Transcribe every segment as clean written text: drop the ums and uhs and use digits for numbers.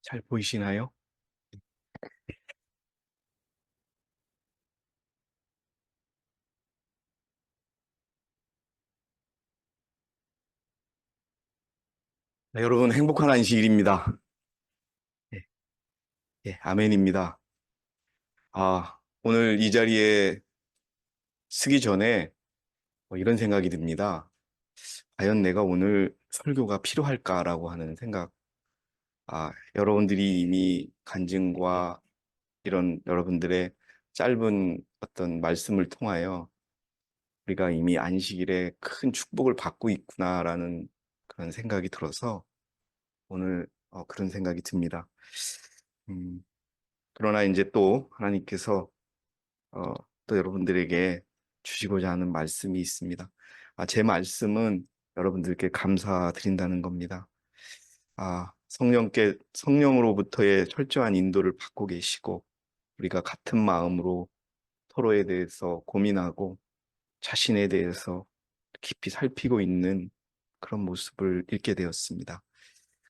잘 보이시나요? 네, 여러분 행복한 안식일입니다. 예, 예, 아멘입니다. 오늘 이 자리에 서기 전에 이런 생각이 듭니다. 과연 내가 오늘 설교가 필요할까라고 하는 생각. 여러분들이 이미 간증과 이런 여러분들의 짧은 어떤 말씀을 통하여 우리가 이미 안식일에 큰 축복을 받고 있구나라는 그런 생각이 들어서 오늘 그런 생각이 듭니다. 음, 그러나 이제 또 하나님께서 어, 또 여러분들에게 주시고자 하는 말씀이 있습니다. 제 말씀은 여러분들께 감사드린다는 겁니다. 성령으로부터의 철저한 인도를 받고 계시고 우리가 같은 마음으로 서로에 대해서 고민하고 자신에 대해서 깊이 살피고 있는 그런 모습을 읽게 되었습니다.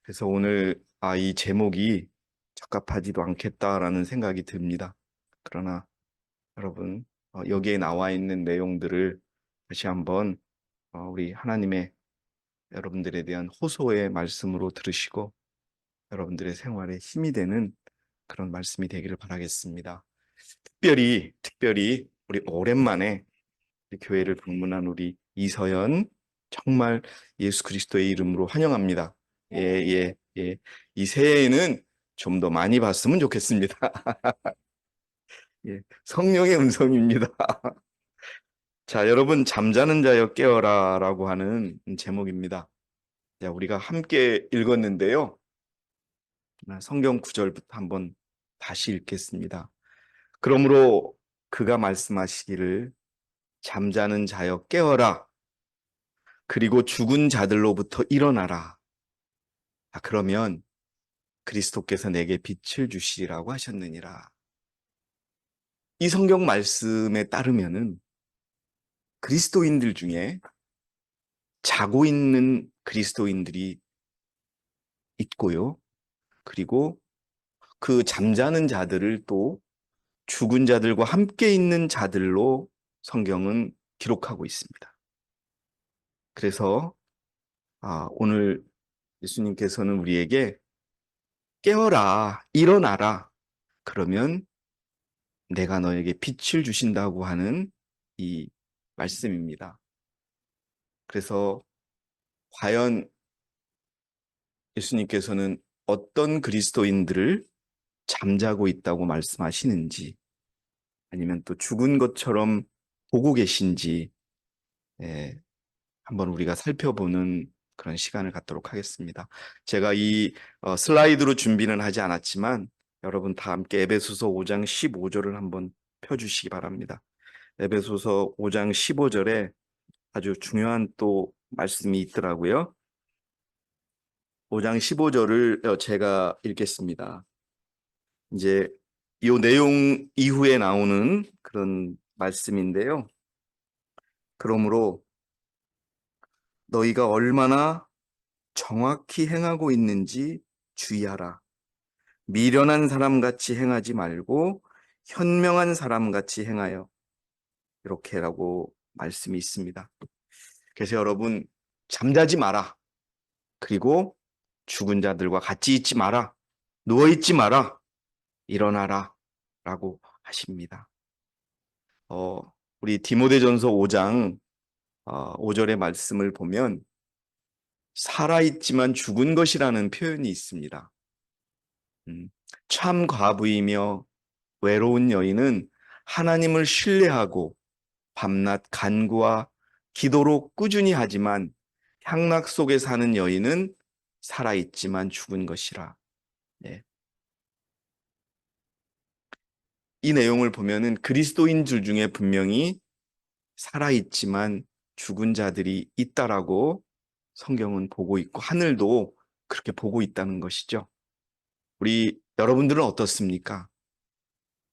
그래서 오늘 이 제목이 적합하지도 않겠다라는 생각이 듭니다. 그러나 여러분 여기에 나와 있는 내용들을 다시 한번 우리 하나님의 여러분들에 대한 호소의 말씀으로 들으시고 여러분들의 생활에 힘이 되는 그런 말씀이 되기를 바라겠습니다. 특별히 우리 오랜만에 우리 교회를 방문한 우리 이서연 정말 예수 그리스도의 이름으로 환영합니다. 예, 예, 예. 이 새해에는 좀 더 많이 봤으면 좋겠습니다. 예, 성령의 음성입니다. 자, 여러분 잠자는 자여 깨어라라고 하는 제목입니다. 자, 우리가 함께 읽었는데요. 성경 구절부터 한번 다시 읽겠습니다. 그러므로 그가 말씀하시기를 잠자는 자여 깨어라. 그리고 죽은 자들로부터 일어나라. 그러면 그리스도께서 내게 빛을 주시리라고 하셨느니라. 이 성경 말씀에 따르면은 그리스도인들 중에 자고 있는 그리스도인들이 있고요. 그리고 그 잠자는 자들을 또 죽은 자들과 함께 있는 자들로 성경은 기록하고 있습니다. 그래서 오늘 예수님께서는 우리에게 깨어라, 일어나라. 그러면 내가 너에게 빛을 주신다고 하는 이 말씀입니다. 그래서 과연 예수님께서는 어떤 그리스도인들을 잠자고 있다고 말씀하시는지 아니면 또 죽은 것처럼 보고 계신지 한번 우리가 살펴보는 그런 시간을 갖도록 하겠습니다. 제가 이 슬라이드로 준비는 하지 않았지만 여러분 다 함께 에베소서 5장 15절을 한번 펴주시기 바랍니다. 에베소서 5장 15절에 아주 중요한 또 말씀이 있더라고요. 5장 15절을 제가 읽겠습니다. 이제 이 내용 이후에 나오는 그런 말씀인데요. 그러므로 너희가 얼마나 정확히 행하고 있는지 주의하라. 미련한 사람같이 행하지 말고 현명한 사람같이 행하여 이렇게라고 말씀이 있습니다. 그래서 여러분 잠자지 마라. 그리고 죽은 자들과 같이 있지 마라. 누워있지 마라. 일어나라. 라고 하십니다. 우리 디모데전서 5장 5절의 말씀을 보면 살아있지만 죽은 것이라는 표현이 있습니다. 참 과부이며 외로운 여인은 하나님을 신뢰하고 밤낮 간구와 기도로 꾸준히 하지만 향락 속에 사는 여인은 살아있지만 죽은 것이라. 네. 이 내용을 보면은 그리스도인들 중에 분명히 살아있지만 죽은 자들이 있다라고 성경은 보고 있고 하늘도 그렇게 보고 있다는 것이죠. 우리 여러분들은 어떻습니까?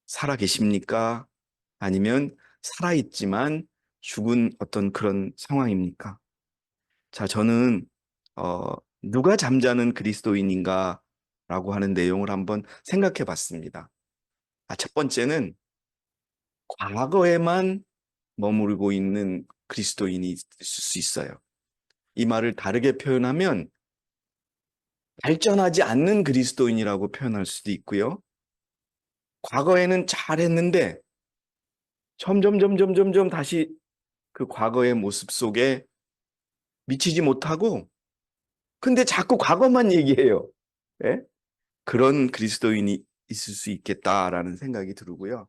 살아 계십니까? 아니면 살아있지만 죽은 어떤 그런 상황입니까? 자, 저는 누가 잠자는 그리스도인인가 라고 하는 내용을 한번 생각해 봤습니다. 첫 번째는 과거에만 머무르고 있는 그리스도인이 있을 수 있어요. 이 말을 다르게 표현하면 발전하지 않는 그리스도인이라고 표현할 수도 있고요. 과거에는 잘했는데 점점 다시 그 과거의 모습 속에 미치지 못하고 근데 자꾸 과거만 얘기해요. 예? 그런 그리스도인이 있을 수 있겠다라는 생각이 들고요.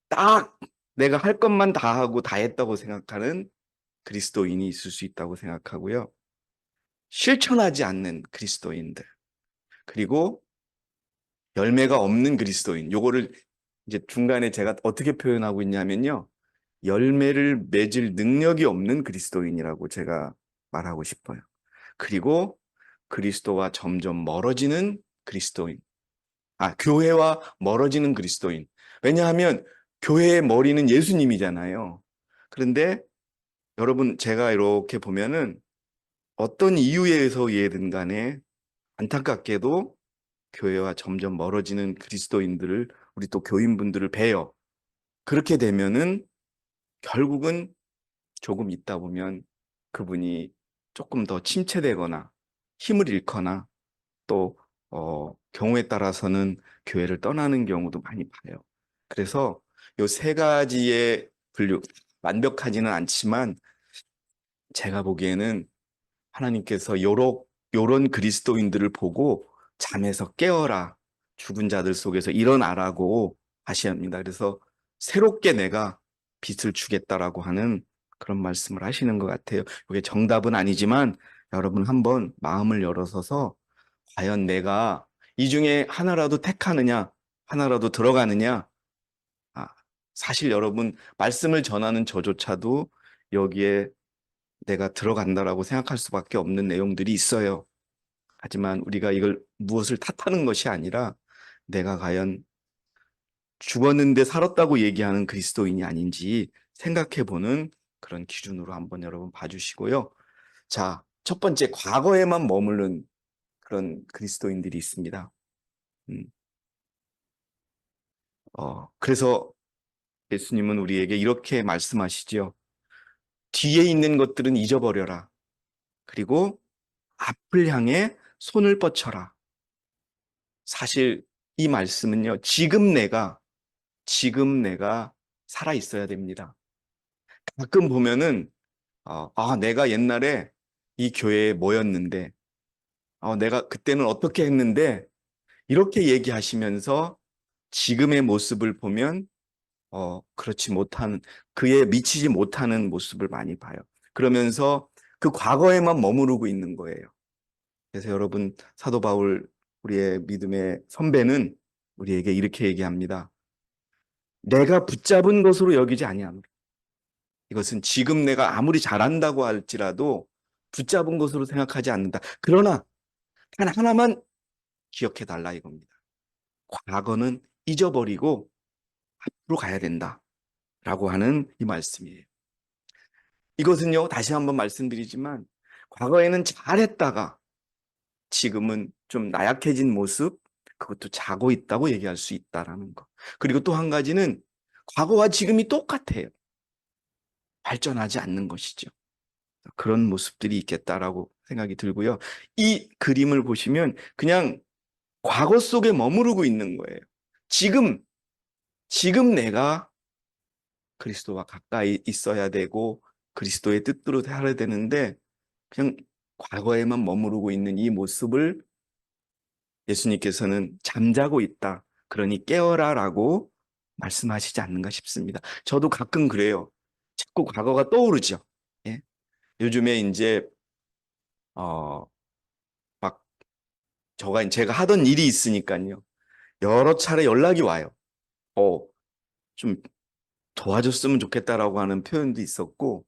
딱 내가 할 것만 다 하고 다 했다고 생각하는 그리스도인이 있을 수 있다고 생각하고요. 실천하지 않는 그리스도인들. 그리고 열매가 없는 그리스도인. 요거를 이제 중간에 제가 어떻게 표현하고 있냐면요. 열매를 맺을 능력이 없는 그리스도인이라고 제가 말하고 싶어요. 그리고 그리스도와 점점 멀어지는 그리스도인. 교회와 멀어지는 그리스도인. 왜냐하면 교회의 머리는 예수님이잖아요. 그런데 여러분 제가 이렇게 보면은 어떤 이유에 의해서든 간에 안타깝게도 교회와 점점 멀어지는 그리스도인들을 우리 또 교인분들을 봬요. 그렇게 되면은 결국은 조금 있다 보면 그분이 조금 더 침체되거나 힘을 잃거나 또 경우에 따라서는 교회를 떠나는 경우도 많이 봐요. 그래서 요 세 가지의 분류 완벽하지는 않지만 제가 보기에는 하나님께서 요런 그리스도인들을 보고 잠에서 깨어라. 죽은 자들 속에서 일어나라고 하시합니다. 그래서 새롭게 내가 빛을 주겠다라고 하는 그런 말씀을 하시는 것 같아요. 이게 정답은 아니지만 여러분 한번 마음을 열어서서 과연 내가 이 중에 하나라도 택하느냐, 하나라도 들어가느냐. 아, 사실 여러분 말씀을 전하는 저조차도 여기에 내가 들어간다라고 생각할 수밖에 없는 내용들이 있어요. 하지만 우리가 이걸 무엇을 탓하는 것이 아니라 내가 과연 죽었는데 살았다고 얘기하는 그리스도인이 아닌지 생각해보는 그런 기준으로 한번 여러분 봐주시고요. 자, 첫 번째 과거에만 머무른 그런 그리스도인들이 있습니다. 그래서 예수님은 우리에게 이렇게 말씀하시죠. 뒤에 있는 것들은 잊어버려라. 그리고 앞을 향해 손을 뻗쳐라. 사실 이 말씀은요, 지금 내가 살아 있어야 됩니다. 가끔 보면은, 내가 옛날에 이 교회에 모였는데, 내가 그때는 어떻게 했는데, 이렇게 얘기하시면서 지금의 모습을 보면, 그렇지 못한, 그에 미치지 못하는 모습을 많이 봐요. 그러면서 그 과거에만 머무르고 있는 거예요. 그래서 여러분, 사도 바울, 우리의 믿음의 선배는 우리에게 이렇게 얘기합니다. 내가 붙잡은 것으로 여기지 아니하노라. 이것은 지금 내가 아무리 잘한다고 할지라도 붙잡은 것으로 생각하지 않는다. 그러나 단 하나만 기억해 달라 이겁니다. 과거는 잊어버리고 앞으로 가야 된다. 라고 하는 이 말씀이에요. 이것은요, 다시 한번 말씀드리지만 과거에는 잘했다가 지금은 좀 나약해진 모습, 그것도 자고 있다고 얘기할 수 있다라는 거. 그리고 또 한 가지는 과거와 지금이 똑같아요. 발전하지 않는 것이죠. 그런 모습들이 있겠다라고 생각이 들고요. 이 그림을 보시면 그냥 과거 속에 머무르고 있는 거예요. 지금 내가 그리스도와 가까이 있어야 되고 그리스도의 뜻대로 살아야 되는데 그냥 과거에만 머무르고 있는 이 모습을 예수님께서는 잠자고 있다. 그러니 깨어라라고 말씀하시지 않는가 싶습니다. 저도 가끔 그래요. 자꾸 과거가 떠오르죠. 예? 요즘에 이제 어, 막 제가 하던 일이 있으니까요. 여러 차례 연락이 와요. 좀 도와줬으면 좋겠다라고 하는 표현도 있었고,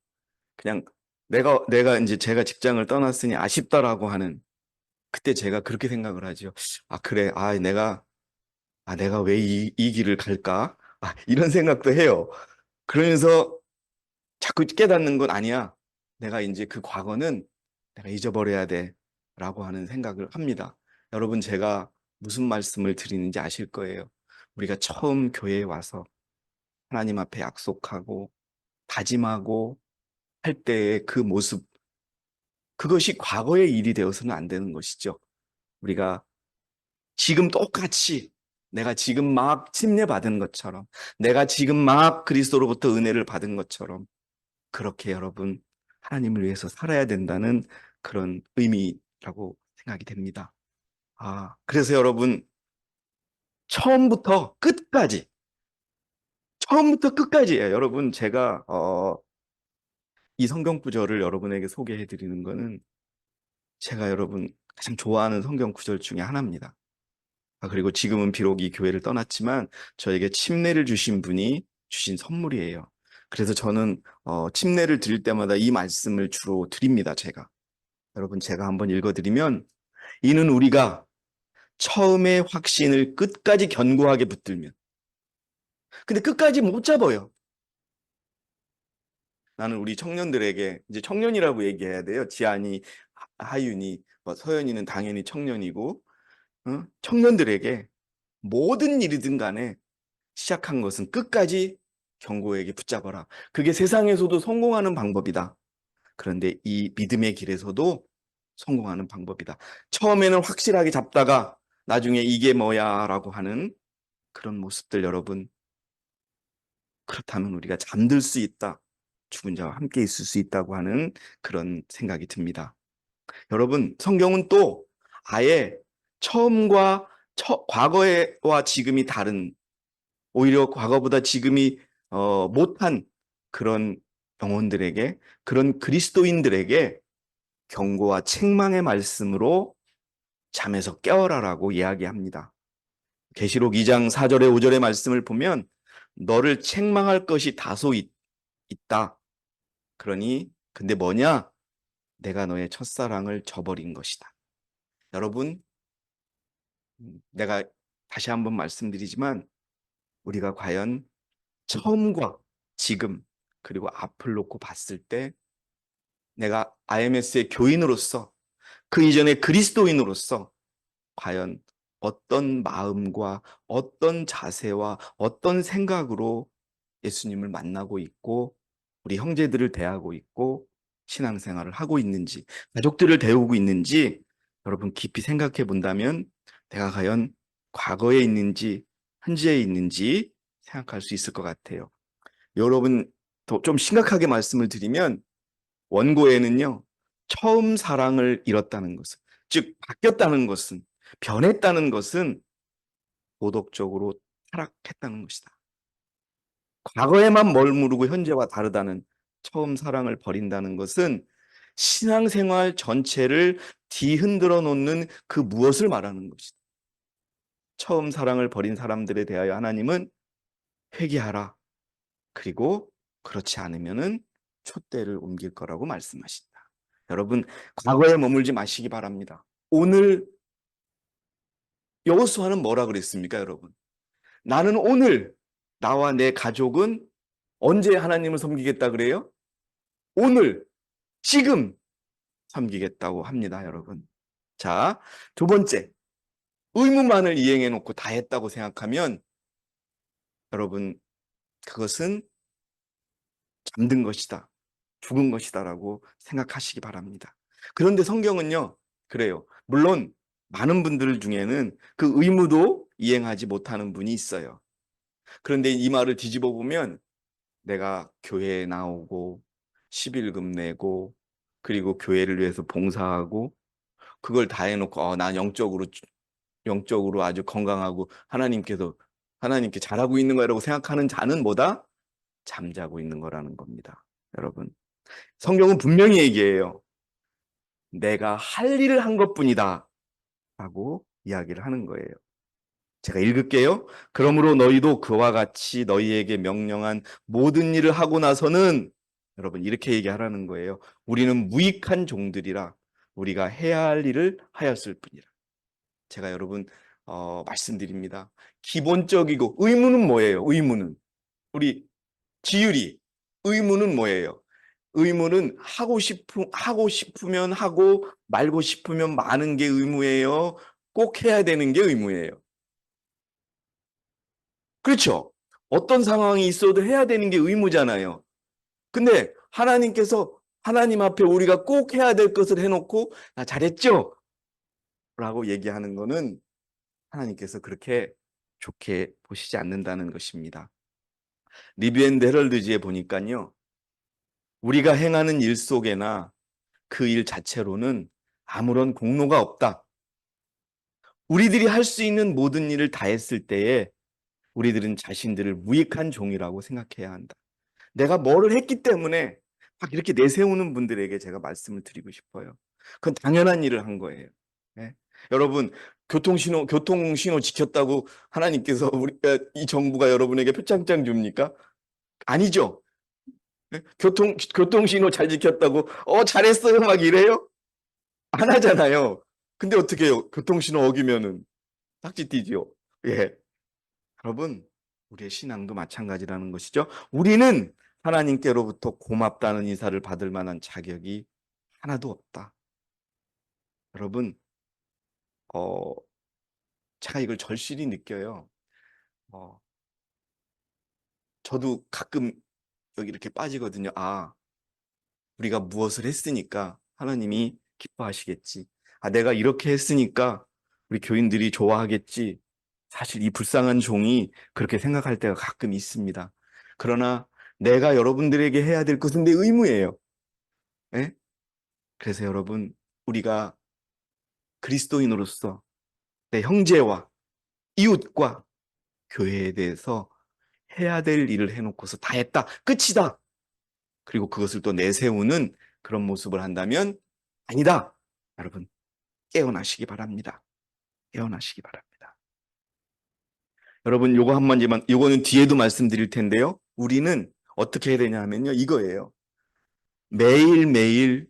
그냥 내가 이제 제가 직장을 떠났으니 아쉽다라고 하는, 그때 제가 그렇게 생각을 하죠. 그래. 내가 왜 이 길을 갈까? 이런 생각도 해요. 그러면서 자꾸 깨닫는 건 아니야. 내가 이제 그 과거는 내가 잊어버려야 돼. 라고 하는 생각을 합니다. 여러분, 제가 무슨 말씀을 드리는지 아실 거예요. 우리가 처음 교회에 와서 하나님 앞에 약속하고 다짐하고 할 때의 그 모습, 그것이 과거의 일이 되어서는 안 되는 것이죠. 우리가 지금 똑같이 내가 지금 막 침례받은 것처럼, 내가 지금 막 그리스도로부터 은혜를 받은 것처럼 그렇게 여러분 하나님을 위해서 살아야 된다는 그런 의미라고 생각이 됩니다. 그래서 여러분 처음부터 끝까지예요. 여러분 제가 이 성경 구절을 여러분에게 소개해 드리는 거는 제가 여러분 가장 좋아하는 성경 구절 중에 하나입니다. 그리고 지금은 비록 이 교회를 떠났지만 저에게 침례를 주신 분이 주신 선물이에요. 그래서 저는 침례를 드릴 때마다 이 말씀을 주로 드립니다. 여러분 제가 한번 읽어드리면, 이는 우리가 처음의 확신을 끝까지 견고하게 붙들면, 근데 끝까지 못 잡아요. 나는 우리 청년들에게, 이제 청년이라고 얘기해야 돼요. 지안이, 하윤이, 서연이는 당연히 청년이고, 청년들에게 모든 일이든 간에 시작한 것은 끝까지 견고하게 붙잡아라. 그게 세상에서도 성공하는 방법이다. 그런데 이 믿음의 길에서도 성공하는 방법이다. 처음에는 확실하게 잡다가 나중에 이게 뭐야 라고 하는 그런 모습들, 여러분, 그렇다면 우리가 잠들 수 있다. 죽은 자와 함께 있을 수 있다고 하는 그런 생각이 듭니다. 여러분, 성경은 또 아예 처음과 과거와 지금이 다른, 오히려 과거보다 지금이 못한 그런 영혼들에게, 그런 그리스도인들에게 경고와 책망의 말씀으로 잠에서 깨어라라고 이야기합니다. 계시록 2장 4절에 5절의 말씀을 보면 너를 책망할 것이 다소 있다. 그러니 근데 뭐냐? 내가 너의 첫사랑을 저버린 것이다. 여러분, 내가 다시 한번 말씀드리지만 우리가 과연 처음과 지금 그리고 앞을 놓고 봤을 때 내가 IMS의 교인으로서, 그 이전에 그리스도인으로서 과연 어떤 마음과 어떤 자세와 어떤 생각으로 예수님을 만나고 있고 우리 형제들을 대하고 있고 신앙생활을 하고 있는지, 가족들을 대우고 있는지 여러분 깊이 생각해 본다면 내가 과연 과거에 있는지 현재에 있는지 생각할 수 있을 것 같아요. 여러분, 좀 심각하게 말씀을 드리면 원고에는요, 처음 사랑을 잃었다는 것은, 즉 바뀌었다는 것은, 변했다는 것은 도덕적으로 타락했다는 것이다. 과거에만 머무르고 현재와 다르다는, 처음 사랑을 버린다는 것은 신앙생활 전체를 뒤흔들어 놓는 그 무엇을 말하는 것이다. 처음 사랑을 버린 사람들에 대하여 하나님은 회개하라. 그리고 그렇지 않으면은 촛대를 옮길 거라고 말씀하신다. 여러분, 과거에 머물지 마시기 바랍니다. 오늘 여호수아는 뭐라 그랬습니까, 여러분? 나는 오늘 나와 내 가족은 언제 하나님을 섬기겠다 그래요? 오늘, 지금 섬기겠다고 합니다, 여러분. 자, 두 번째, 의무만을 이행해 놓고 다 했다고 생각하면 여러분, 그것은 잠든 것이다, 죽은 것이다라고 생각하시기 바랍니다. 그런데 성경은요, 그래요. 물론 많은 분들 중에는 그 의무도 이행하지 못하는 분이 있어요. 그런데 이 말을 뒤집어 보면 내가 교회에 나오고 11금 내고 그리고 교회를 위해서 봉사하고 그걸 다 해놓고 난 영적으로 아주 건강하고 하나님께 잘하고 있는 거라고 생각하는 자는 뭐다? 잠자고 있는 거라는 겁니다. 여러분, 성경은 분명히 얘기해요. 내가 할 일을 한 것뿐이다 라고 이야기를 하는 거예요. 제가 읽을게요. 그러므로 너희도 그와 같이 너희에게 명령한 모든 일을 하고 나서는, 여러분 이렇게 얘기하라는 거예요. 우리는 무익한 종들이라 우리가 해야 할 일을 하였을 뿐이라. 제가 여러분 말씀드립니다. 기본적이고, 의무는 뭐예요? 우리 지율이, 의무는 뭐예요? 의무는 하고 싶으면 하고 말고 싶으면 마는 게 의무예요. 꼭 해야 되는 게 의무예요. 그렇죠? 어떤 상황이 있어도 해야 되는 게 의무잖아요. 근데 하나님께서 하나님 앞에 우리가 꼭 해야 될 것을 해놓고 나 잘했죠? 라고 얘기하는 거는 하나님께서 그렇게 좋게 보시지 않는다는 것입니다. 리뷰 앤 헤럴드지에 보니까요. 우리가 행하는 일 속에나 그 일 자체로는 아무런 공로가 없다. 우리들이 할 수 있는 모든 일을 다 했을 때에 우리들은 자신들을 무익한 종이라고 생각해야 한다. 내가 뭐를 했기 때문에 막 이렇게 내세우는 분들에게 제가 말씀을 드리고 싶어요. 그건 당연한 일을 한 거예요. 네? 여러분, 교통신호 지켰다고 하나님께서 이 정부가 여러분에게 표창장 줍니까? 아니죠. 네? 교통신호 잘 지켰다고, 잘했어요. 막 이래요? 안 하잖아요. 근데 어떻게 해요? 교통신호 어기면은 딱지 띄죠. 예. 여러분, 우리의 신앙도 마찬가지라는 것이죠. 우리는 하나님께로부터 고맙다는 인사를 받을 만한 자격이 하나도 없다. 여러분, 어, 제가 이걸 절실히 느껴요. 어, 저도 가끔 여기 이렇게 빠지거든요. 아, 우리가 무엇을 했으니까 하나님이 기뻐하시겠지. 아, 내가 이렇게 했으니까 우리 교인들이 좋아하겠지. 사실 이 불쌍한 종이 그렇게 생각할 때가 가끔 있습니다. 그러나 내가 여러분들에게 해야 될 것은 내 의무예요. 예? 그래서 여러분, 우리가 그리스도인으로서 내 형제와 이웃과 교회에 대해서 해야 될 일을 해놓고서 다 했다. 끝이다. 그리고 그것을 또 내세우는 그런 모습을 한다면 아니다. 여러분, 깨어나시기 바랍니다. 깨어나시기 바랍니다. 여러분, 요거 한 번만, 요거는 뒤에도 말씀드릴 텐데요. 우리는 어떻게 해야 되냐 하면요. 이거예요. 매일매일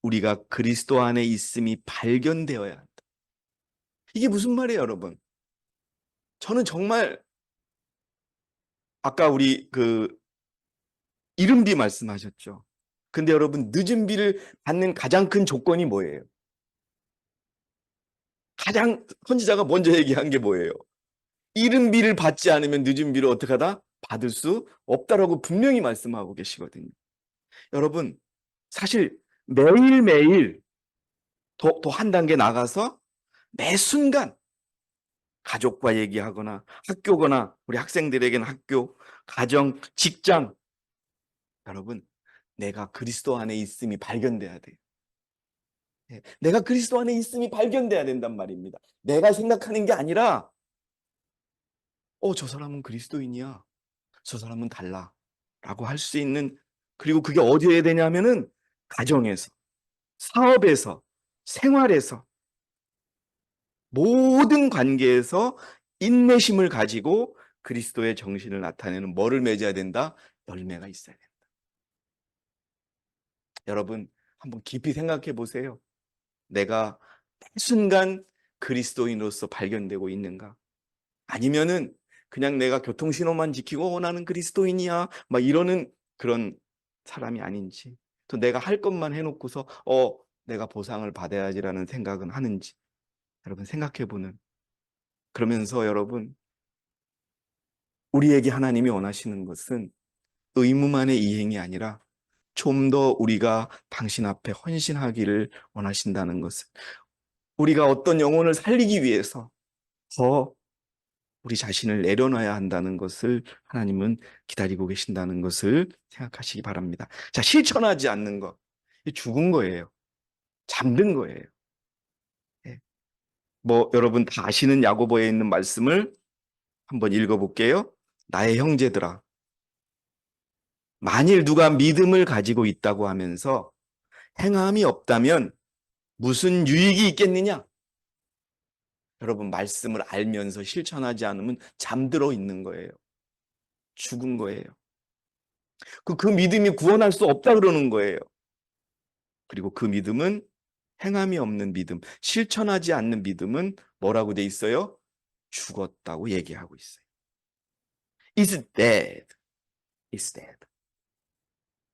우리가 그리스도 안에 있음이 발견되어야 한다. 이게 무슨 말이에요, 여러분? 저는 정말 아까 우리 이른비 말씀하셨죠. 근데 여러분, 늦은 비를 받는 가장 큰 조건이 뭐예요? 가장 선지자가 먼저 얘기한 게 뭐예요? 이른 비를 받지 않으면 늦은 비를 어떻게 하다? 받을 수 없다라고 분명히 말씀하고 계시거든요. 여러분, 사실 매일매일 더 한 단계 나가서 매 순간 가족과 얘기하거나 학교거나 우리 학생들에게는 학교, 가정, 직장. 여러분, 내가 그리스도 안에 있음이 발견돼야 돼요. 내가 그리스도 안에 있음이 발견돼야 된단 말입니다. 내가 생각하는 게 아니라 저 사람은 그리스도인이야. 저 사람은 달라. 라고 할 수 있는, 그리고 그게 어디에 해야 되냐면은 가정에서, 사업에서, 생활에서, 모든 관계에서 인내심을 가지고 그리스도의 정신을 나타내는 뭐를 맺어야 된다? 열매가 있어야 된다. 여러분, 한번 깊이 생각해 보세요. 내가 순간 그리스도인으로서 발견되고 있는가? 아니면은 그냥 내가 교통신호만 지키고 나는 그리스도인이야 막 이러는 그런 사람이 아닌지, 또 내가 할 것만 해놓고서 내가 보상을 받아야지라는 생각은 하는지 여러분 생각해보는, 그러면서 여러분, 우리에게 하나님이 원하시는 것은 의무만의 이행이 아니라 좀 더 우리가 당신 앞에 헌신하기를 원하신다는 것을, 우리가 어떤 영혼을 살리기 위해서 더 우리 자신을 내려놔야 한다는 것을 하나님은 기다리고 계신다는 것을 생각하시기 바랍니다. 자, 실천하지 않는 것. 죽은 거예요. 잠든 거예요. 예. 뭐 여러분 다 아시는 야고보에 있는 말씀을 한번 읽어볼게요. 나의 형제들아, 만일 누가 믿음을 가지고 있다고 하면서 행함이 없다면 무슨 유익이 있겠느냐? 여러분, 말씀을 알면서 실천하지 않으면 잠들어 있는 거예요. 죽은 거예요. 그 믿음이 구원할 수 없다 그러는 거예요. 그리고 그 믿음은 행함이 없는 믿음, 실천하지 않는 믿음은 뭐라고 돼 있어요? 죽었다고 얘기하고 있어요. Is dead. Is dead.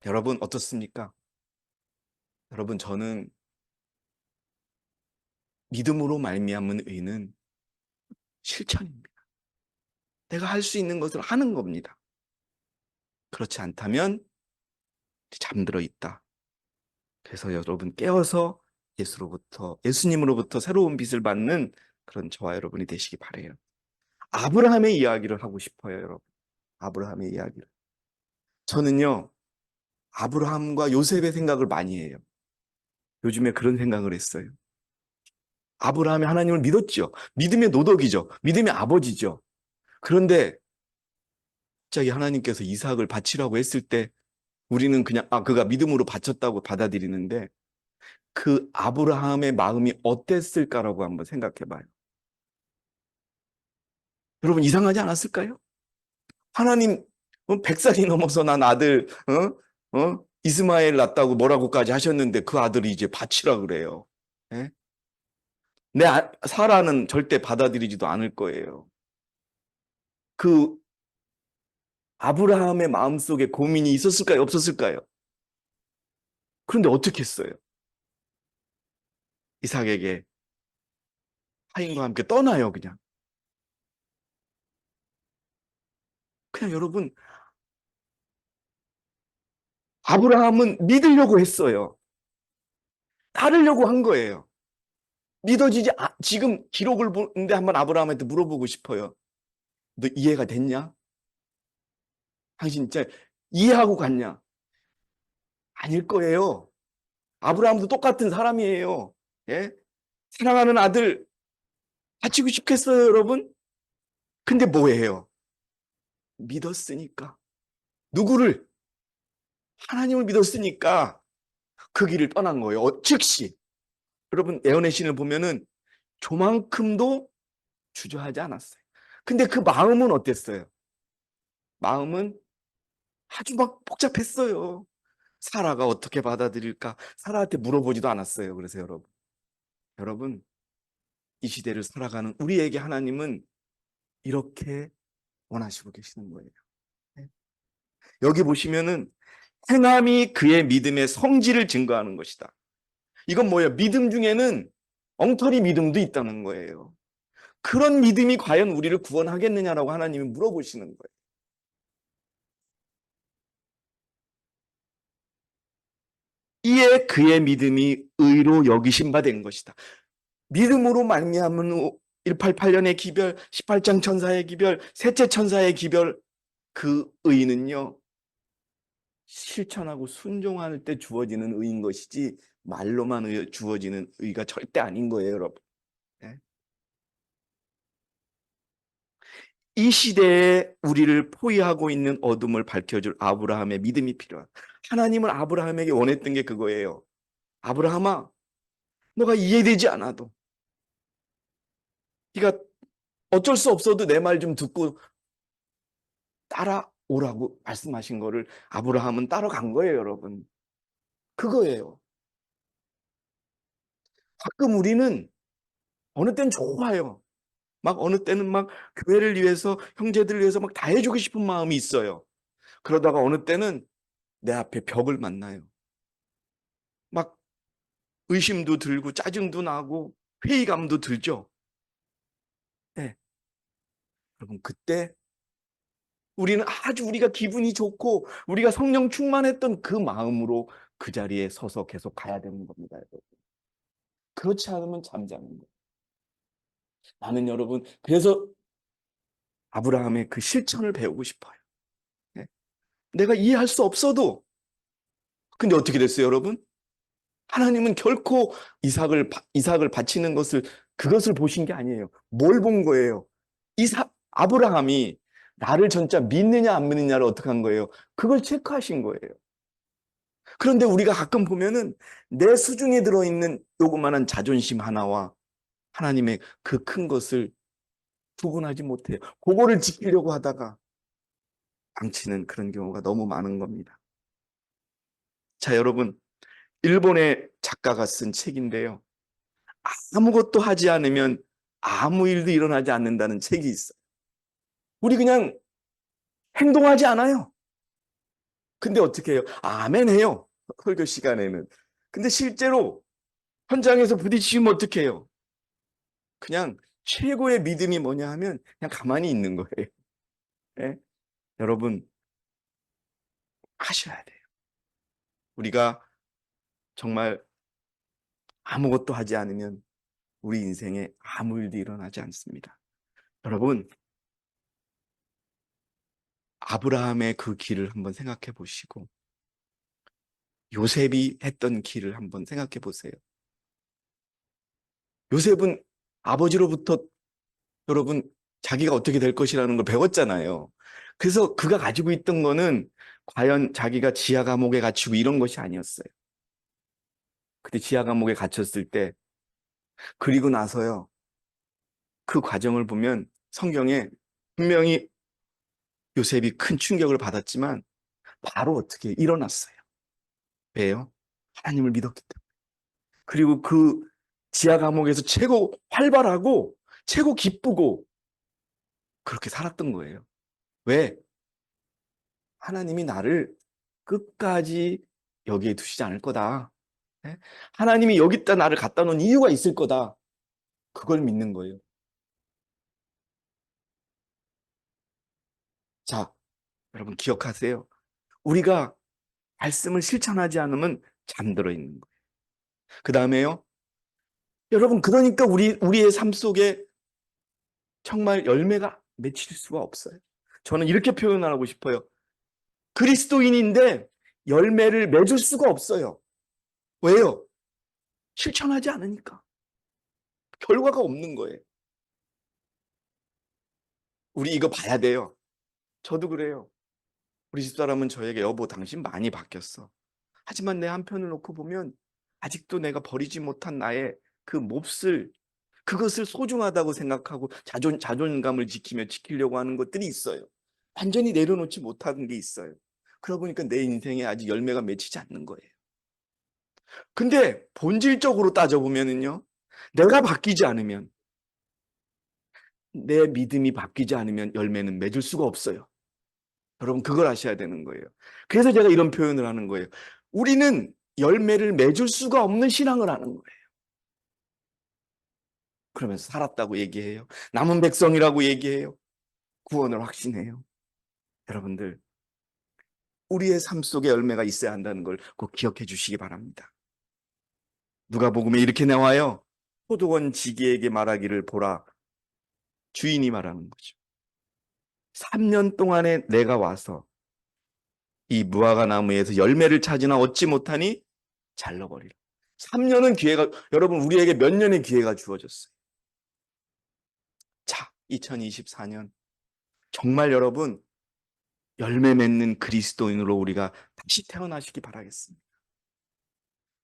여러분 어떻습니까? 여러분, 저는 믿음으로 말미암은 의는 실천입니다. 내가 할 수 있는 것을 하는 겁니다. 그렇지 않다면 잠들어 있다. 그래서 여러분 깨어서 예수님으로부터 새로운 빛을 받는 그런 저와 여러분이 되시기 바라요. 아브라함의 이야기를 하고 싶어요, 여러분. 아브라함의 이야기를. 저는요, 아브라함과 요셉의 생각을 많이 해요. 요즘에 그런 생각을 했어요. 아브라함이 하나님을 믿었죠. 믿음의 노덕이죠. 믿음의 아버지죠. 그런데 갑자기 하나님께서 이삭을 바치라고 했을 때 우리는 그냥 그가 믿음으로 바쳤다고 받아들이는데 그 아브라함의 마음이 어땠을까라고 한번 생각해 봐요. 여러분 이상하지 않았을까요? 하나님 100살이 넘어서 난 아들 이스마엘 낳았다고 뭐라고까지 하셨는데 그 아들이 이제 바치라 그래요. 예? 사라는 절대 받아들이지도 않을 거예요. 그 아브라함의 마음속에 고민이 있었을까요? 없었을까요? 그런데 어떻게 했어요? 이삭에게 하인과 함께 떠나요, 그냥. 그냥 여러분, 아브라함은 믿으려고 했어요. 따르려고 한 거예요. 지금 기록을 보는데 한번 아브라함한테 물어보고 싶어요. 너 이해가 됐냐? 당신 진짜 이해하고 갔냐? 아닐 거예요. 아브라함도 똑같은 사람이에요. 예? 사랑하는 아들 바치고 싶겠어요, 여러분? 근데 뭐예요? 믿었으니까. 누구를? 하나님을 믿었으니까 그 길을 떠난 거예요. 즉시. 여러분, 예언의 신을 보면은 조만큼도 주저하지 않았어요. 근데 그 마음은 어땠어요? 마음은 아주 막 복잡했어요. 사라가 어떻게 받아들일까? 사라한테 물어보지도 않았어요. 그래서 여러분, 이 시대를 살아가는 우리에게 하나님은 이렇게 원하시고 계시는 거예요. 네. 여기 보시면은 행함이 그의 믿음의 성질을 증거하는 것이다. 이건 뭐예요? 믿음 중에는 엉터리 믿음도 있다는 거예요. 그런 믿음이 과연 우리를 구원하겠느냐라고 하나님이 물어보시는 거예요. 이에 그의 믿음이 의로 여기심 바 된 것이다. 믿음으로 말미암은 188년의 기별, 18장 천사의 기별, 셋째 천사의 기별, 그 의는요 실천하고 순종할 때 주어지는 의인 것이지 말로만 주어지는 의가 절대 아닌 거예요, 여러분. 네? 이 시대에 우리를 포위하고 있는 어둠을 밝혀줄 아브라함의 믿음이 필요하다. 하나님은 아브라함에게 원했던 게 그거예요. 아브라함아, 너가 이해되지 않아도 네가 어쩔 수 없어도 내 말 좀 듣고 따라오라고 말씀하신 거를 아브라함은 따라간 거예요, 여러분. 그거예요. 가끔 우리는 어느 때는 좋아요. 막 어느 때는 막 교회를 위해서 형제들을 위해서 막 다 해주고 싶은 마음이 있어요. 그러다가 어느 때는 내 앞에 벽을 만나요. 막 의심도 들고 짜증도 나고 회의감도 들죠. 네. 여러분 그때 우리가 기분이 좋고 우리가 성령 충만했던 그 마음으로 그 자리에 서서 계속 가야 되는 겁니다, 여러분. 그렇지 않으면 잠자는 거예요. 나는 여러분 그래서 아브라함의 그 실천을 배우고 싶어요. 네. 내가 이해할 수 없어도 근데 어떻게 됐어요, 여러분? 하나님은 결코 이삭을 바치는 그것을 보신 게 아니에요. 뭘 본 거예요? 아브라함이 나를 진짜 믿느냐 안 믿느냐를 어떻게 한 거예요? 그걸 체크하신 거예요. 그런데 우리가 가끔 보면은 내 수중에 들어있는 요그만한 자존심 하나와 하나님의 그 큰 것을 구분하지 못해요. 그거를 지키려고 하다가 망치는 그런 경우가 너무 많은 겁니다. 자, 여러분, 일본의 작가가 쓴 책인데요. 아무것도 하지 않으면 아무 일도 일어나지 않는다는 책이 있어요. 우리 그냥 행동하지 않아요. 근데 어떻게 해요? 아멘 해요. 설교 시간에는. 근데 실제로 현장에서 부딪히면 어떻게 해요? 그냥 최고의 믿음이 뭐냐 하면 그냥 가만히 있는 거예요. 예? 여러분 하셔야 돼요. 우리가 정말 아무것도 하지 않으면 우리 인생에 아무 일도 일어나지 않습니다. 여러분, 아브라함의 그 길을 한번 생각해 보시고 요셉이 했던 길을 한번 생각해 보세요. 요셉은 아버지로부터 여러분 자기가 어떻게 될 것이라는 걸 배웠잖아요. 그래서 그가 가지고 있던 거는 과연 자기가 지하 감옥에 갇히고 이런 것이 아니었어요. 그때 지하 감옥에 갇혔을 때 그리고 나서요. 그 과정을 보면 성경에 분명히 요셉이 큰 충격을 받았지만 바로 어떻게 일어났어요. 왜요? 하나님을 믿었기 때문에. 그리고 그 지하 감옥에서 최고 활발하고 최고 기쁘고 그렇게 살았던 거예요. 왜? 하나님이 나를 끝까지 여기에 두시지 않을 거다. 네? 하나님이 여기다 나를 갖다 놓은 이유가 있을 거다. 그걸 믿는 거예요. 자, 여러분 기억하세요. 우리가 말씀을 실천하지 않으면 잠들어 있는 거예요. 그 다음에요. 여러분 그러니까 우리의 삶 속에 정말 열매가 맺힐 수가 없어요. 저는 이렇게 표현하고 싶어요. 그리스도인인데 열매를 맺을 수가 없어요. 왜요? 실천하지 않으니까. 결과가 없는 거예요. 우리 이거 봐야 돼요. 저도 그래요. 우리 집사람은 저에게 여보 당신 많이 바뀌었어. 하지만 내 한편을 놓고 보면 아직도 내가 버리지 못한 나의 그 몹쓸 그것을 소중하다고 생각하고 자존감을 지키려고 하는 것들이 있어요. 완전히 내려놓지 못하는 게 있어요. 그러다 보니까 내 인생에 아직 열매가 맺히지 않는 거예요. 근데 본질적으로 따져보면은요, 내가 바뀌지 않으면, 내 믿음이 바뀌지 않으면 열매는 맺을 수가 없어요. 여러분, 그걸 아셔야 되는 거예요. 그래서 제가 이런 표현을 하는 거예요. 우리는 열매를 맺을 수가 없는 신앙을 하는 거예요. 그러면서 살았다고 얘기해요. 남은 백성이라고 얘기해요. 구원을 확신해요. 여러분들, 우리의 삶 속에 열매가 있어야 한다는 걸 꼭 기억해 주시기 바랍니다. 누가복음에 이렇게 나와요. 포도원 지기에게 말하기를 보라. 주인이 말하는 거죠. 3년 동안에 내가 와서 이 무화과 나무에서 열매를 찾으나 얻지 못하니 잘라버리라. 3년은 기회가, 여러분 우리에게 몇 년의 기회가 주어졌어요. 자, 2024년 정말 여러분 열매 맺는 그리스도인으로 우리가 다시 태어나시기 바라겠습니다.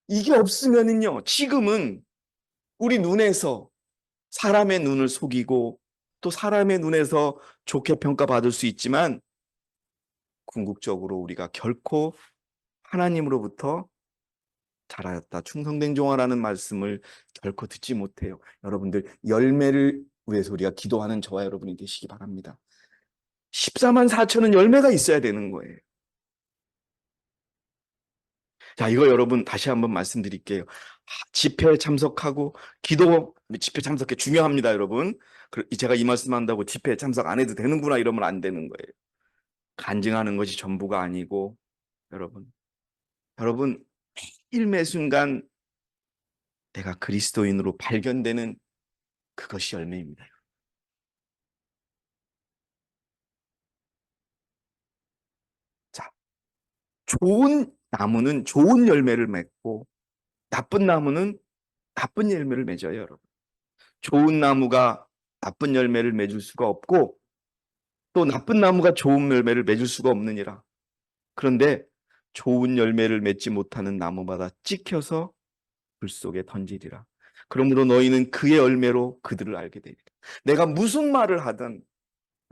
이게 없으면은요, 지금은 우리 눈에서 사람의 눈을 속이고 또 사람의 눈에서 좋게 평가받을 수 있지만 궁극적으로 우리가 결코 하나님으로부터 잘하였다, 충성된 종아라는 말씀을 결코 듣지 못해요. 여러분들 열매를 위해서 우리가 기도하는 저와 여러분이 되시기 바랍니다. 14만 4천은 열매가 있어야 되는 거예요. 자, 이거 여러분 다시 한번 말씀드릴게요. 집회에 참석하고 기도 집회 참석해 중요합니다, 여러분. 제가 이 말씀한다고 집회에 참석 안 해도 되는구나 이러면 안 되는 거예요. 간증하는 것이 전부가 아니고 여러분 일매 순간 내가 그리스도인으로 발견되는 그것이 열매입니다. 자, 좋은 나무는 좋은 열매를 맺고 나쁜 나무는 나쁜 열매를 맺어요, 여러분. 좋은 나무가 나쁜 열매를 맺을 수가 없고 또 나쁜 나무가 좋은 열매를 맺을 수가 없느니라. 그런데 좋은 열매를 맺지 못하는 나무마다 찍혀서 불 속에 던지리라. 그러므로 너희는 그의 열매로 그들을 알게 되리라. 내가 무슨 말을 하든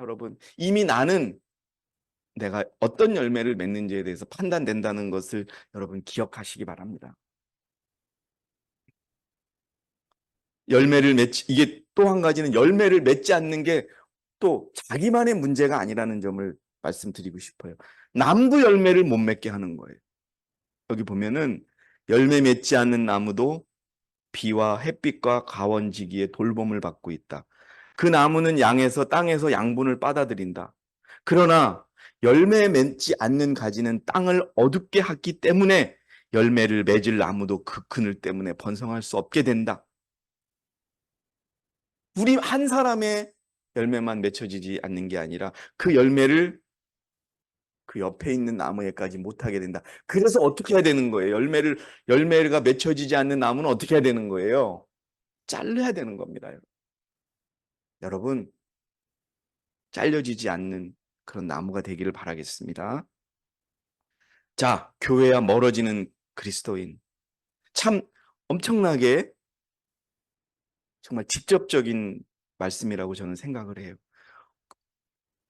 여러분 이미 나는 내가 어떤 열매를 맺는지에 대해서 판단된다는 것을 여러분 기억하시기 바랍니다. 이게 또 한 가지는 열매를 맺지 않는 게 또 자기만의 문제가 아니라는 점을 말씀드리고 싶어요. 남도 열매를 못 맺게 하는 거예요. 여기 보면은 열매 맺지 않는 나무도 비와 햇빛과 가원지기의 돌봄을 받고 있다. 그 나무는 땅에서 양분을 빨아들인다. 그러나 열매 맺지 않는 가지는 땅을 어둡게 하기 때문에 열매를 맺을 나무도 그 그늘 때문에 번성할 수 없게 된다. 우리 한 사람의 열매만 맺혀지지 않는 게 아니라 그 열매를 그 옆에 있는 나무에까지 못하게 된다. 그래서 어떻게 해야 되는 거예요? 열매가 맺혀지지 않는 나무는 어떻게 해야 되는 거예요? 잘라야 되는 겁니다. 여러분, 잘려지지 않는 그런 나무가 되기를 바라겠습니다. 자, 교회와 멀어지는 그리스도인. 참 엄청나게 정말 직접적인 말씀이라고 저는 생각을 해요.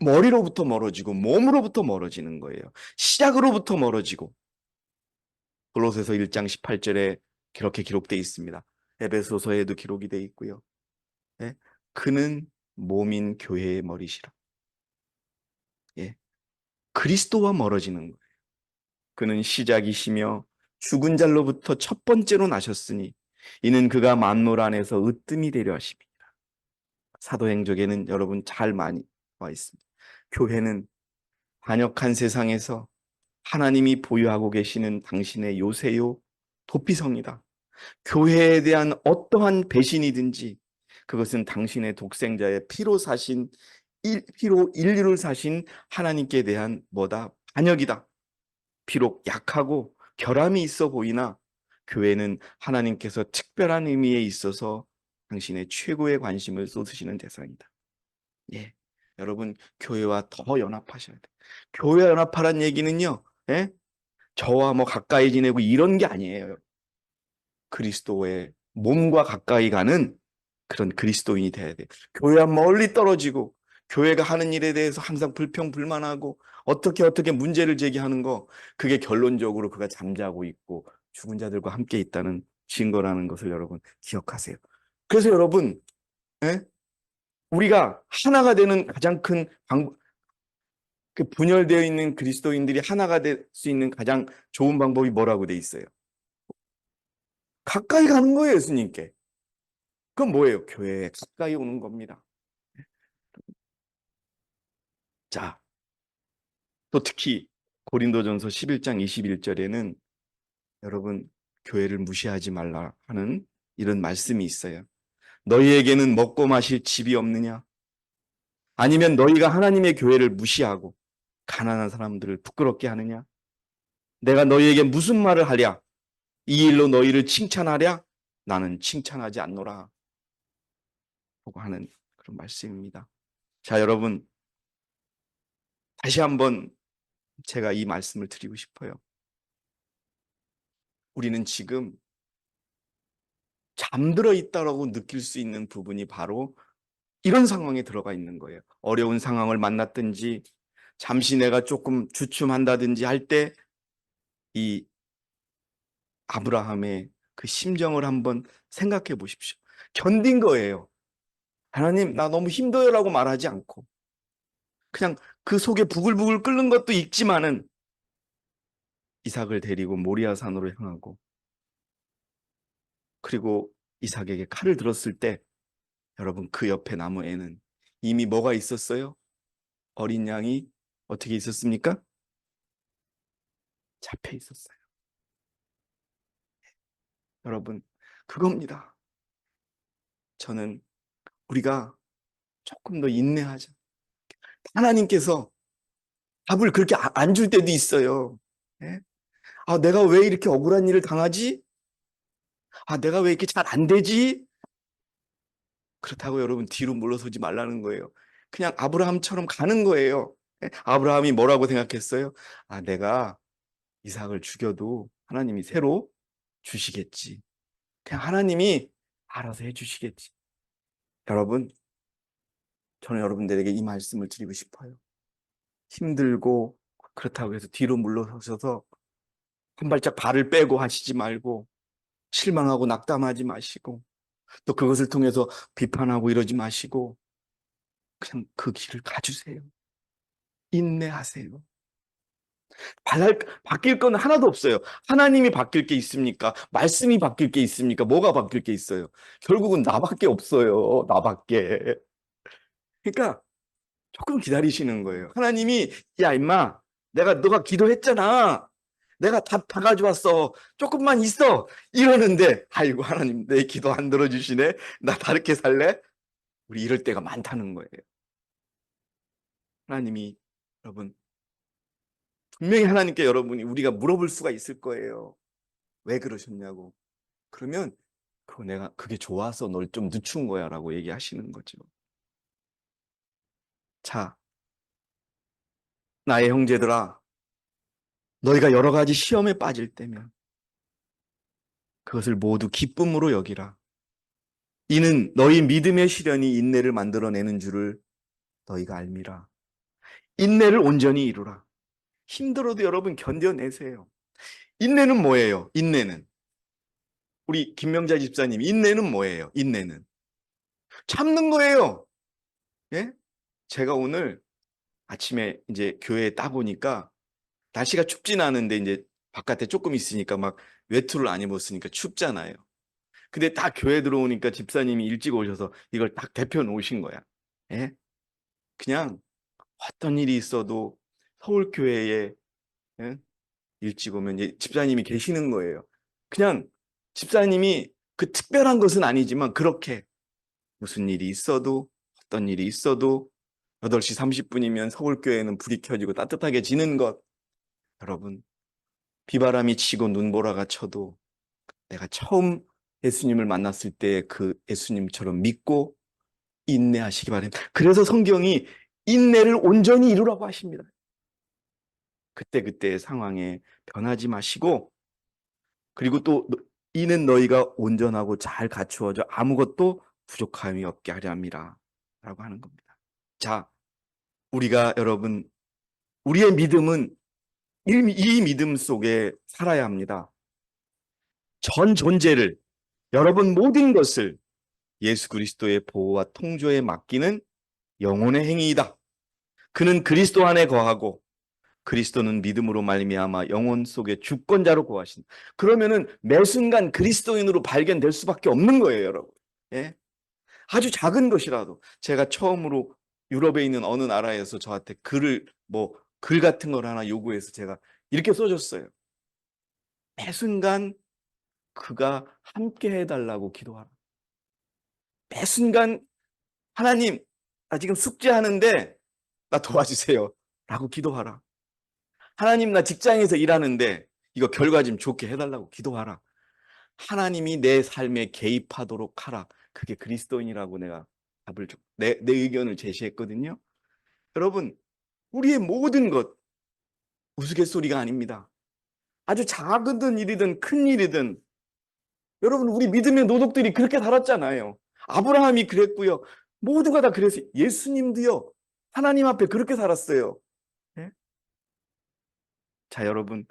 머리로부터 멀어지고 몸으로부터 멀어지는 거예요. 시작으로부터 멀어지고. 골로새서 1장 18절에 그렇게 기록되어 있습니다. 에베소서에도 기록이 되어 있고요. 예? 그는 몸인 교회의 머리시라. 예. 그리스도와 멀어지는 거예요. 그는 시작이시며 죽은 자로부터 첫 번째로 나셨으니 이는 그가 만물 안에서 으뜸이 되려 하심이라. 사도행적에는 여러분 잘 많이 와 있습니다. 교회는 반역한 세상에서 하나님이 보유하고 계시는 당신의 요새요 도피성이다. 교회에 대한 어떠한 배신이든지 그것은 당신의 독생자의 피로 인류를 사신 하나님께 대한 반역이다. 비록 약하고 결함이 있어 보이나 교회는 하나님께서 특별한 의미에 있어서 당신의 최고의 관심을 쏟으시는 대상이다. 예. 여러분, 교회와 더 연합하셔야 돼. 교회와 연합하란 얘기는요, 예? 저와 뭐 가까이 지내고 이런 게 아니에요. 그리스도의 몸과 가까이 가는 그런 그리스도인이 돼야 돼. 교회와 멀리 떨어지고 교회가 하는 일에 대해서 항상 불평불만하고 어떻게 문제를 제기하는 거, 그게 결론적으로 그가 잠자고 있고 죽은 자들과 함께 있다는 증거라는 것을 여러분 기억하세요. 그래서 여러분, 예? 우리가 하나가 되는 가장 큰 방법, 그 분열되어 있는 그리스도인들이 하나가 될 수 있는 가장 좋은 방법이 뭐라고 돼 있어요? 가까이 가는 거예요, 예수님께. 그건 뭐예요? 교회에 가까이 오는 겁니다. 자, 또 특히 고린도전서 11장 21절에는 여러분, 교회를 무시하지 말라 하는 이런 말씀이 있어요. 너희에게는 먹고 마실 집이 없느냐? 아니면 너희가 하나님의 교회를 무시하고 가난한 사람들을 부끄럽게 하느냐? 내가 너희에게 무슨 말을 하랴? 이 일로 너희를 칭찬하랴? 나는 칭찬하지 않노라. 라고 하는 그런 말씀입니다. 자, 여러분, 다시 한번 제가 이 말씀을 드리고 싶어요. 우리는 지금 잠들어 있다라고 느낄 수 있는 부분이 바로 이런 상황에 들어가 있는 거예요. 어려운 상황을 만났든지 잠시 내가 조금 주춤한다든지 할 때 이 아브라함의 그 심정을 한번 생각해 보십시오. 견딘 거예요. 하나님, 나 너무 힘들어라고 말하지 않고 그냥 그 속에 부글부글 끓는 것도 있지만은 이삭을 데리고 모리아 산으로 향하고, 그리고 이삭에게 칼을 들었을 때 여러분, 그 옆에 나무에는 이미 뭐가 있었어요? 어린 양이 어떻게 있었습니까? 잡혀 있었어요. 여러분, 그겁니다. 저는 우리가 조금 더 인내하자. 하나님께서 답을 그렇게 안 줄 때도 있어요. 예? 아, 내가 왜 이렇게 억울한 일을 당하지? 아, 내가 왜 이렇게 잘 안 되지? 그렇다고 여러분 뒤로 물러서지 말라는 거예요. 그냥 아브라함처럼 가는 거예요. 예? 아브라함이 뭐라고 생각했어요? 아, 내가 이삭을 죽여도 하나님이 새로 주시겠지. 그냥 하나님이 알아서 해주시겠지. 여러분, 저는 여러분들에게 이 말씀을 드리고 싶어요. 힘들고 그렇다고 해서 뒤로 물러서셔서 한 발짝 발을 빼고 하시지 말고, 실망하고 낙담하지 마시고, 또 그것을 통해서 비판하고 이러지 마시고, 그냥 그 길을 가주세요. 인내하세요. 바뀔 건 하나도 없어요. 하나님이 바뀔 게 있습니까? 말씀이 바뀔 게 있습니까? 뭐가 바뀔 게 있어요? 결국은 나밖에 없어요. 나밖에. 그러니까 조금 기다리시는 거예요. 하나님이 야 임마 너가 기도했잖아. 내가 답 다 가져왔어. 조금만 있어. 이러는데 아이고 하나님 내 기도 안 들어주시네. 나 다르게 살래? 우리 이럴 때가 많다는 거예요. 하나님이 여러분 분명히 하나님께 여러분이 우리가 물어볼 수가 있을 거예요. 왜 그러셨냐고. 그러면 그게 좋아서 널 좀 늦춘 거야 라고 얘기하시는 거죠. 자, 나의 형제들아, 너희가 여러 가지 시험에 빠질 때면 그것을 모두 기쁨으로 여기라. 이는 너희 믿음의 시련이 인내를 만들어내는 줄을 너희가 알미라. 인내를 온전히 이루라. 힘들어도 여러분 견뎌내세요. 인내는 뭐예요? 인내는 우리 김명자 집사님 인내는 뭐예요? 인내는 참는 거예요. 예? 제가 오늘 아침에 이제 교회에 딱 오니까 날씨가 춥진 않은데 이제 바깥에 조금 있으니까 막 외투를 안 입었으니까 춥잖아요. 근데 딱 교회 들어오니까 집사님이 일찍 오셔서 이걸 딱 대표 놓으신 거야. 예? 그냥 어떤 일이 있어도 서울 교회에 예? 일찍 오면 이제 집사님이 계시는 거예요. 그냥 집사님이 그 특별한 것은 아니지만 그렇게 무슨 일이 있어도 어떤 일이 있어도 8시 30분이면 서울 교회는 불이 켜지고 따뜻하게 지는 것. 여러분 비바람이 치고 눈보라가 쳐도 내가 처음 예수님을 만났을 때 그 예수님처럼 믿고 인내하시기 바랍니다. 그래서 성경이 인내를 온전히 이루라고 하십니다. 그때그때의 상황에 변하지 마시고 그리고 또 이는 너희가 온전하고 잘 갖추어져 아무것도 부족함이 없게 하려 함이라 라고 하는 겁니다. 자, 우리가 여러분 우리의 믿음은 이 믿음 속에 살아야 합니다. 전 존재를 여러분 모든 것을 예수 그리스도의 보호와 통조에 맡기는 영혼의 행위이다. 그는 그리스도 안에 거하고 그리스도는 믿음으로 말미암아 영혼 속의 주권자로 거하신다. 그러면은 매 순간 그리스도인으로 발견될 수밖에 없는 거예요, 여러분. 예? 아주 작은 것이라도 제가 처음으로 유럽에 있는 어느 나라에서 저한테 글 같은 걸 하나 요구해서 제가 이렇게 써줬어요. 매 순간 그가 함께 해달라고 기도하라. 매 순간 하나님, 나 지금 숙제하는데 나 도와주세요. 라고 기도하라. 하나님, 나 직장에서 일하는데 이거 결과 좀 좋게 해달라고 기도하라. 하나님이 내 삶에 개입하도록 하라. 그게 그리스도인이라고 내가 내 의견을 제시했거든요. 여러분, 우리의 모든 것 우스갯소리가 아닙니다. 아주 작은 일이든 큰 일이든 여러분 우리 믿음의 노독들이 그렇게 살았잖아요. 아브라함이 그랬고요. 모두가 다 그랬어요. 예수님도요. 하나님 앞에 그렇게 살았어요. 네? 자, 여러분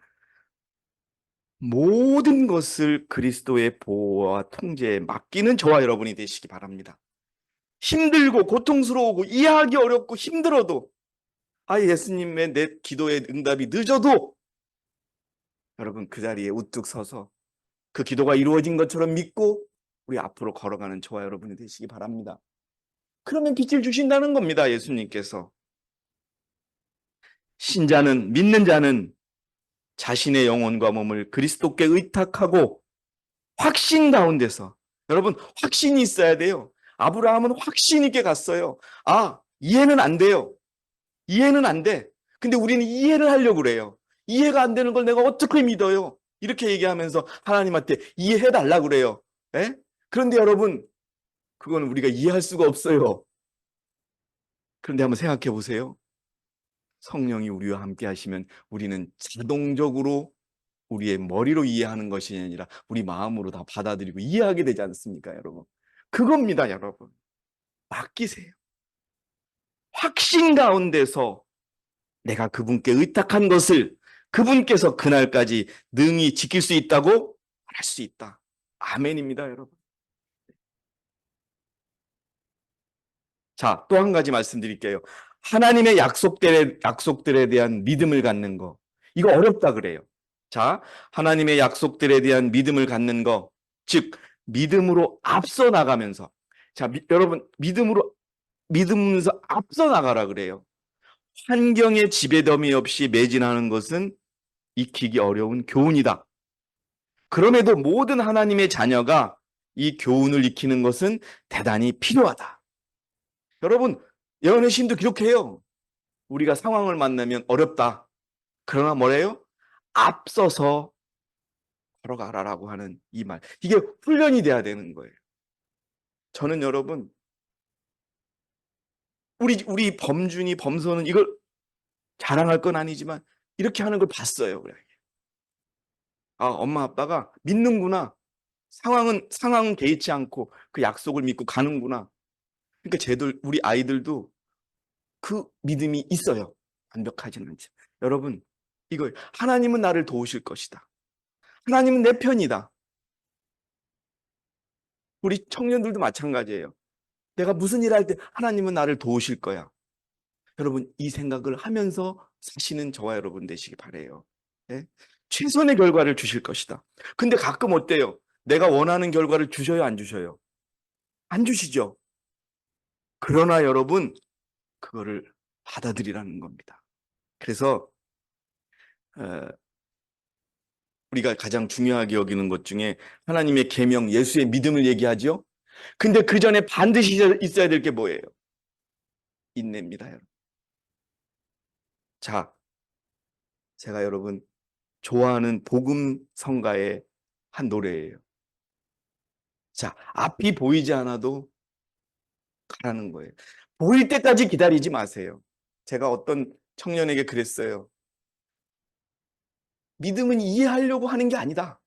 모든 것을 그리스도의 보호와 통제에 맡기는 저와 여러분이 되시기 바랍니다. 힘들고 고통스러우고 이해하기 어렵고 힘들어도 예수님의 내 기도의 응답이 늦어도 여러분 그 자리에 우뚝 서서 그 기도가 이루어진 것처럼 믿고 우리 앞으로 걸어가는 저와 여러분이 되시기 바랍니다. 그러면 빛을 주신다는 겁니다. 예수님께서. 신자는 믿는 자는 자신의 영혼과 몸을 그리스도께 의탁하고 확신 가운데서 여러분 확신이 있어야 돼요. 아브라함은 확신 있게 갔어요. 이해는 안 돼요. 이해는 안 돼. 근데 우리는 이해를 하려고 그래요. 이해가 안 되는 걸 내가 어떻게 믿어요? 이렇게 얘기하면서 하나님한테 이해해달라고 그래요. 에? 그런데 여러분 그건 우리가 이해할 수가 없어요. 그런데 한번 생각해 보세요. 성령이 우리와 함께 하시면 우리는 자동적으로 우리의 머리로 이해하는 것이 아니라 우리 마음으로 다 받아들이고 이해하게 되지 않습니까, 여러분? 그겁니다, 여러분. 맡기세요. 확신 가운데서 내가 그분께 의탁한 것을 그분께서 그날까지 능히 지킬 수 있다고 말할 수 있다. 아멘입니다, 여러분. 자, 또 한 가지 말씀드릴게요. 하나님의 약속들에 대한 믿음을 갖는 거. 이거 어렵다 그래요. 자, 하나님의 약속들에 대한 믿음을 갖는 거, 즉 믿음으로 앞서 나가면서, 자, 여러분 믿으면서 앞서 나가라 그래요. 환경의 지배덤이 없이 매진하는 것은 익히기 어려운 교훈이다. 그럼에도 모든 하나님의 자녀가 이 교훈을 익히는 것은 대단히 필요하다. 여러분, 예언의 신도 그렇게 해요. 우리가 상황을 만나면 어렵다. 그러나 뭐래요? 앞서서 걸어가라라고 하는 이 말. 이게 훈련이 돼야 되는 거예요. 저는 여러분, 우리 범준이, 범선은 이걸 자랑할 건 아니지만 이렇게 하는 걸 봤어요. 아, 엄마 아빠가 믿는구나. 상황은 개의치 않고 그 약속을 믿고 가는구나. 그러니까 우리 아이들도 그 믿음이 있어요. 완벽하지는 않지. 여러분, 이거 하나님은 나를 도우실 것이다. 하나님은 내 편이다. 우리 청년들도 마찬가지예요. 내가 무슨 일 할 때 하나님은 나를 도우실 거야. 여러분, 이 생각을 하면서 사시는 저와 여러분 되시기 바래요. 네? 최선의 결과를 주실 것이다. 근데 가끔 어때요? 내가 원하는 결과를 주셔요, 안 주셔요? 안 주시죠. 그러나 여러분, 그거를 받아들이라는 겁니다. 그래서 우리가 가장 중요하게 여기는 것 중에 하나님의 계명, 예수의 믿음을 얘기하죠. 근데 그 전에 반드시 있어야 될 게 뭐예요? 인내입니다, 여러분. 자, 제가 여러분 좋아하는 복음 성가의 한 노래예요. 자, 앞이 보이지 않아도 가라는 거예요. 보일 때까지 기다리지 마세요. 제가 어떤 청년에게 그랬어요. 믿음은 이해하려고 하는 게 아니다.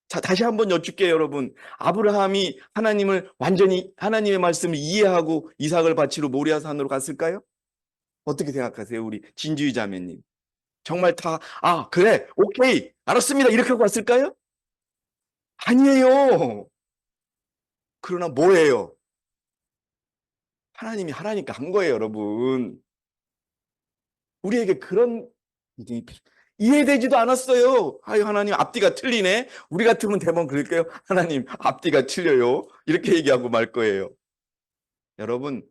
자, 다시 한번 여쭙게요, 여러분. 아브라함이 하나님의 말씀을 이해하고 이삭을 바치러 모리아산으로 갔을까요? 어떻게 생각하세요, 우리 진주희 자매님? 정말 그래, 오케이, 알았습니다. 이렇게 하고 왔을까요? 아니에요. 그러나 뭐예요? 하나님이 하라니까 한 거예요, 여러분. 우리에게 그런 믿음이 이해되지도 않았어요. 아유, 하나님 앞뒤가 틀리네. 우리 같으면 대부분 그럴까요? 하나님 앞뒤가 틀려요. 이렇게 얘기하고 말 거예요. 여러분,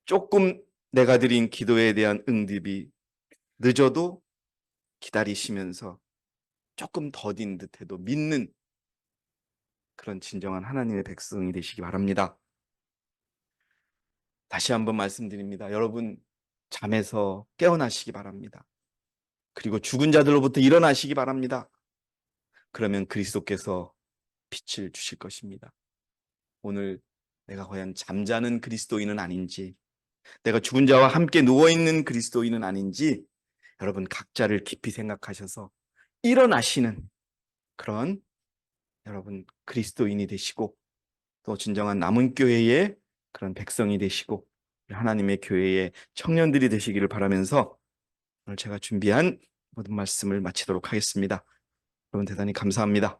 조금 내가 드린 기도에 대한 응답이 늦어도 기다리시면서 조금 더딘 듯해도 믿는 그런 진정한 하나님의 백성이 되시기 바랍니다. 다시 한번 말씀드립니다. 여러분, 잠에서 깨어나시기 바랍니다. 그리고 죽은 자들로부터 일어나시기 바랍니다. 그러면 그리스도께서 빛을 주실 것입니다. 오늘 내가 과연 잠자는 그리스도인은 아닌지, 내가 죽은 자와 함께 누워있는 그리스도인은 아닌지, 여러분 각자를 깊이 생각하셔서 일어나시는 그런 여러분 그리스도인이 되시고, 또 진정한 남은 교회의 그런 백성이 되시고, 하나님의 교회의 청년들이 되시기를 바라면서 오늘 제가 준비한 모든 말씀을 마치도록 하겠습니다. 여러분 대단히 감사합니다.